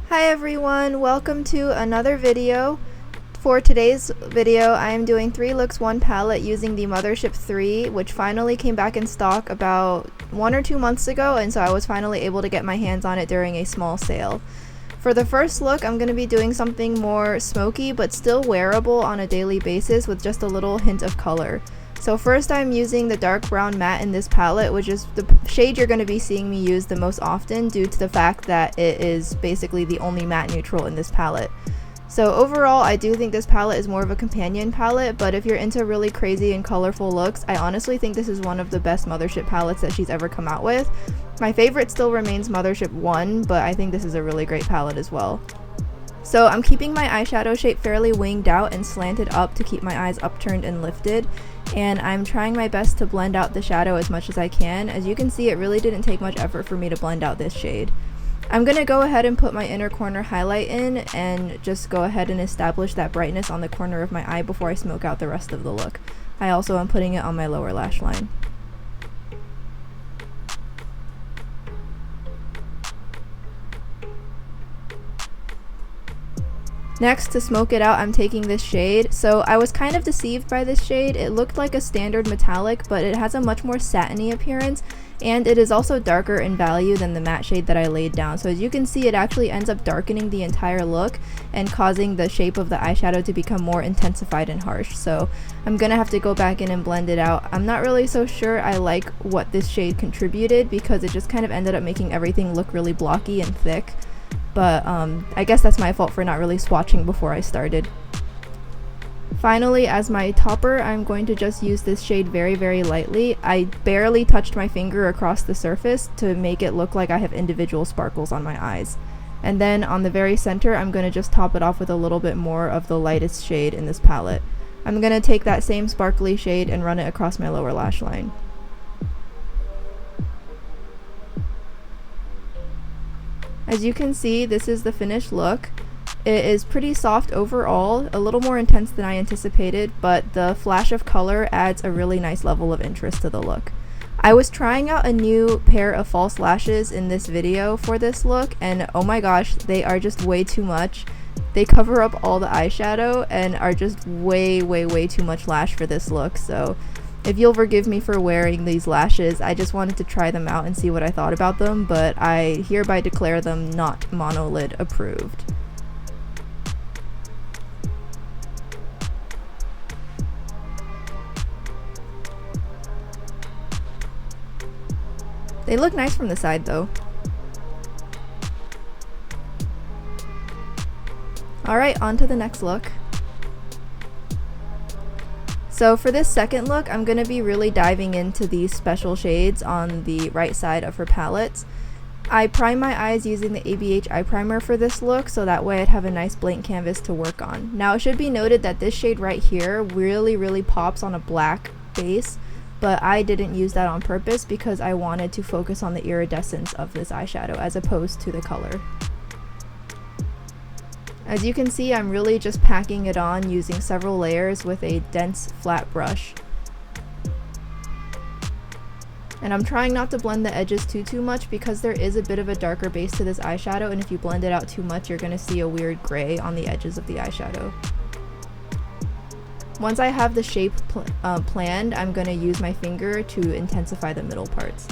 Hi everyone, welcome to another video. For today's video, I am doing 3 looks 1 palette using the Mothership 3, which finally came back in stock about 1 or 2 months ago, and so I was finally able to get my hands on it during a small sale. For the first look, I'm going to be doing something more smoky but still wearable on a daily basis with just a little hint of color. So first I'm using the dark brown matte in this palette, which is the shade you're going to be seeing me use the most often due to the fact that it is basically the only matte neutral in this palette. So overall, I do think this palette is more of a companion palette, but if you're into really crazy and colorful looks, I honestly think this is one of the best Mothership palettes that she's ever come out with. My favorite still remains Mothership 1, but I think this is a really great palette as well. So I'm keeping my eyeshadow shape fairly winged out and slanted up to keep my eyes upturned and lifted, and I'm trying my best to blend out the shadow as much as I can. As you can see, it really didn't take much effort for me to blend out this shade. I'm going to go ahead and put my inner corner highlight in and just go ahead and establish that brightness on the corner of my eye before I smoke out the rest of the look. I also am putting it on my lower lash line. Next, to smoke it out, I'm taking this shade. So I was kind of deceived by this shade. It looked like a standard metallic, but it has a much more satiny appearance, and it is also darker in value than the matte shade that I laid down. So as you can see, it actually ends up darkening the entire look and causing the shape of the eyeshadow to become more intensified and harsh. So I'm gonna have to go back in and blend it out. I'm not really so sure I like what this shade contributed because it just kind of ended up making everything look really blocky and thick. But I guess that's my fault for not really swatching before I started. Finally, as my topper, I'm going to just use this shade very, very lightly. I barely touched my finger across the surface to make it look like I have individual sparkles on my eyes. And then on the very center, I'm going to just top it off with a little bit more of the lightest shade in this palette. I'm going to take that same sparkly shade and run it across my lower lash line. As you can see, this is the finished look. It is pretty soft overall, a little more intense than I anticipated, but the flash of color adds a really nice level of interest to the look. I was trying out a new pair of false lashes in this video for this look, and oh my gosh, they are just way too much. They cover up all the eyeshadow and are just way too much lash for this look, so if you'll forgive me for wearing these lashes, I just wanted to try them out and see what I thought about them, but I hereby declare them not monolid approved. They look nice from the side though. Alright, on to the next look. So for this second look, I'm going to be really diving into these special shades on the right side of her palette. I prime my eyes using the ABH eye primer for this look, so that way I'd have a nice blank canvas to work on. Now it should be noted that this shade right here really pops on a black base, but I didn't use that on purpose because I wanted to focus on the iridescence of this eyeshadow as opposed to the color. As you can see, I'm really just packing it on using several layers with a dense flat brush. And I'm trying not to blend the edges too much because there is a bit of a darker base to this eyeshadow, and if you blend it out too much, you're going to see a weird gray on the edges of the eyeshadow. Once I have the shape planned, I'm going to use my finger to intensify the middle parts.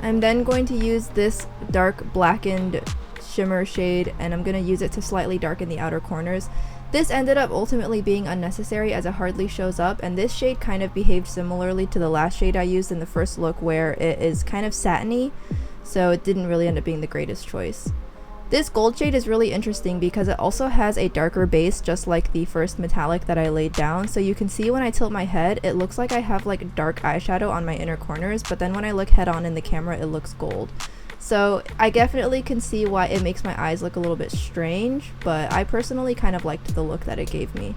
I'm then going to use this dark blackened shimmer shade, and I'm going to use it to slightly darken the outer corners. This ended up ultimately being unnecessary as it hardly shows up, and this shade kind of behaved similarly to the last shade I used in the first look where it is kind of satiny, so it didn't really end up being the greatest choice. This gold shade is really interesting because it also has a darker base just like the first metallic that I laid down, so you can see when I tilt my head it looks like I have like dark eyeshadow on my inner corners, but then when I look head on in the camera it looks gold. So I definitely can see why it makes my eyes look a little bit strange, but I personally kind of liked the look that it gave me.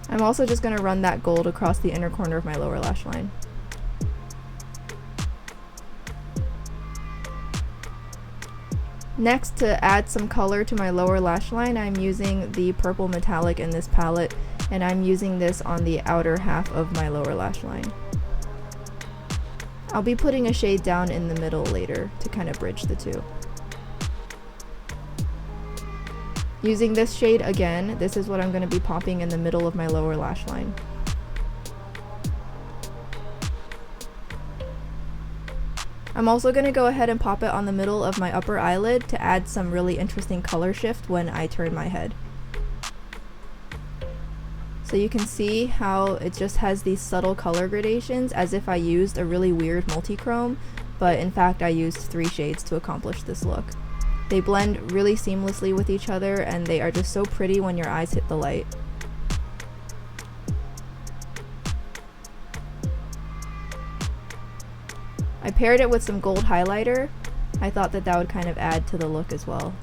I'm also just going to run that gold across the inner corner of my lower lash line. Next, to add some color to my lower lash line, I'm using the purple metallic in this palette, and I'm using this on the outer half of my lower lash line. I'll be putting a shade down in the middle later to kind of bridge the two. Using this shade again, this is what I'm going to be popping in the middle of my lower lash line. I'm also going to go ahead and pop it on the middle of my upper eyelid to add some really interesting color shift when I turn my head. So you can see how it just has these subtle color gradations as if I used a really weird multi-chrome, but in fact I used 3 shades to accomplish this look. They blend really seamlessly with each other and they are just so pretty when your eyes hit the light. I paired it with some gold highlighter. I thought that that would kind of add to the look as well.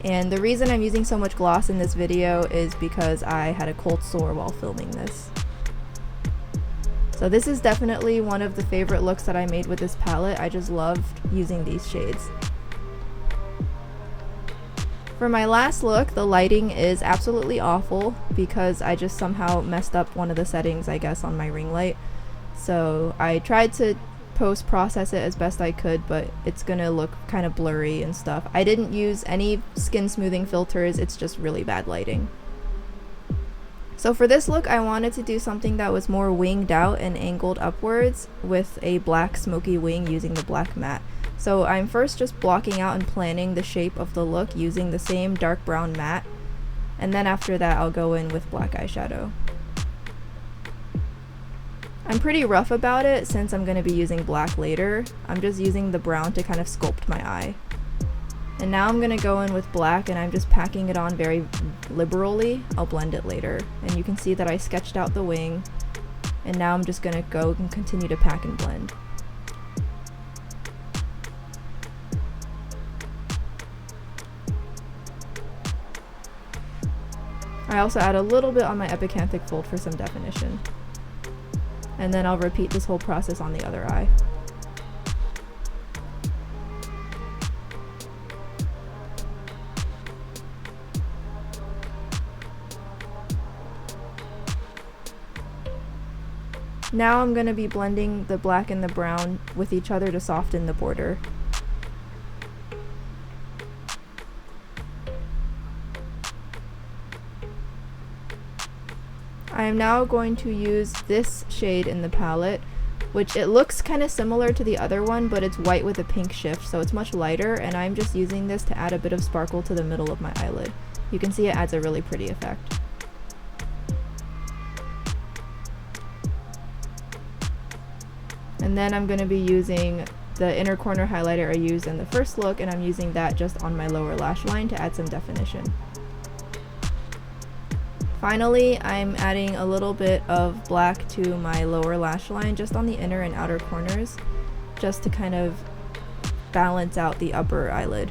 And the reason I'm using so much gloss in this video is because I had a cold sore while filming this. So this is definitely one of the favorite looks that I made with this palette. I just loved using these shades. For my last look, the lighting is absolutely awful because I just somehow messed up one of the settings, I guess, on my ring light. So I tried to post-process it as best I could, but it's gonna look kind of blurry and stuff. I didn't use any skin smoothing filters, it's just really bad lighting. So for this look, I wanted to do something that was more winged out and angled upwards with a black smoky wing using the black matte. So I'm first just blocking out and planning the shape of the look using the same dark brown matte, and then after that I'll go in with black eyeshadow. I'm pretty rough about it since I'm going to be using black later. I'm just using the brown to kind of sculpt my eye. And now I'm going to go in with black and I'm just packing it on very liberally. I'll blend it later. And you can see that I sketched out the wing. And now I'm just going to go and continue to pack and blend. I also add a little bit on my epicanthic fold for some definition. And then I'll repeat this whole process on the other eye. Now I'm going to be blending the black and the brown with each other to soften the border. I am now going to use this shade in the palette, which it looks kind of similar to the other one, but it's white with a pink shift, so it's much lighter, and I'm just using this to add a bit of sparkle to the middle of my eyelid. You can see it adds a really pretty effect. And then I'm going to be using the inner corner highlighter I used in the first look, and I'm using that just on my lower lash line to add some definition. Finally, I'm adding a little bit of black to my lower lash line just on the inner and outer corners, just to kind of balance out the upper eyelid.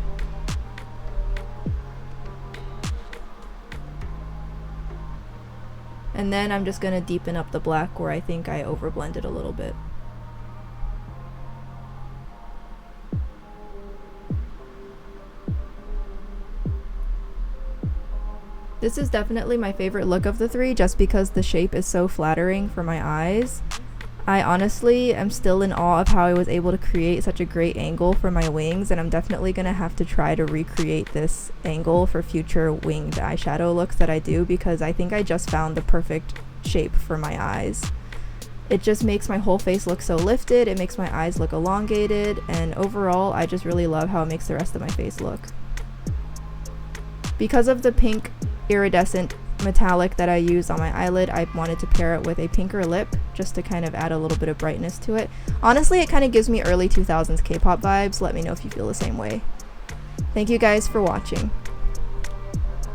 And then I'm just going to deepen up the black where I think I overblended a little bit. This is definitely my favorite look of the three just because the shape is so flattering for my eyes. I honestly am still in awe of how I was able to create such a great angle for my wings, and I'm definitely going to have to try to recreate this angle for future winged eyeshadow looks that I do, because I think I just found the perfect shape for my eyes. It just makes my whole face look so lifted, it makes my eyes look elongated, and overall I just really love how it makes the rest of my face look. Because of the pink iridescent metallic that I used on my eyelid, I wanted to pair it with a pinker lip just to kind of add a little bit of brightness to it. Honestly, it kind of gives me early 2000s K-pop vibes. Let me know if you feel the same way. Thank you guys for watching.